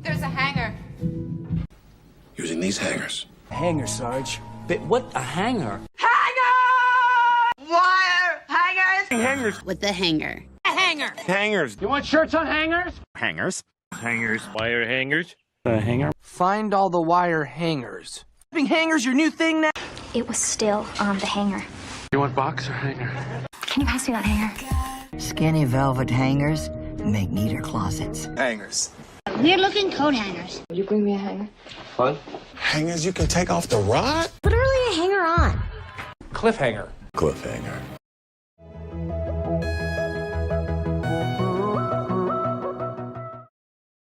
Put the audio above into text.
There's a hanger. Using these hangers. Hanger, Sarge. But what a hanger? Wire hangers. Hangers. With the hanger. Hangers. You want shirts on hangers? Hangers. Hangers. Wire hangers. A hanger. Find all the wire hangers. Hangers your new thing now? It was still on the hanger. You want box or hanger? Can you pass me that hanger? Skinny velvet hangers make neater closets. Hangers. Weird-looking coat hangers. Will you bring me a hanger? What? Hangers you can take off the rod? Literally a hanger-on. Cliffhanger. Cliffhanger.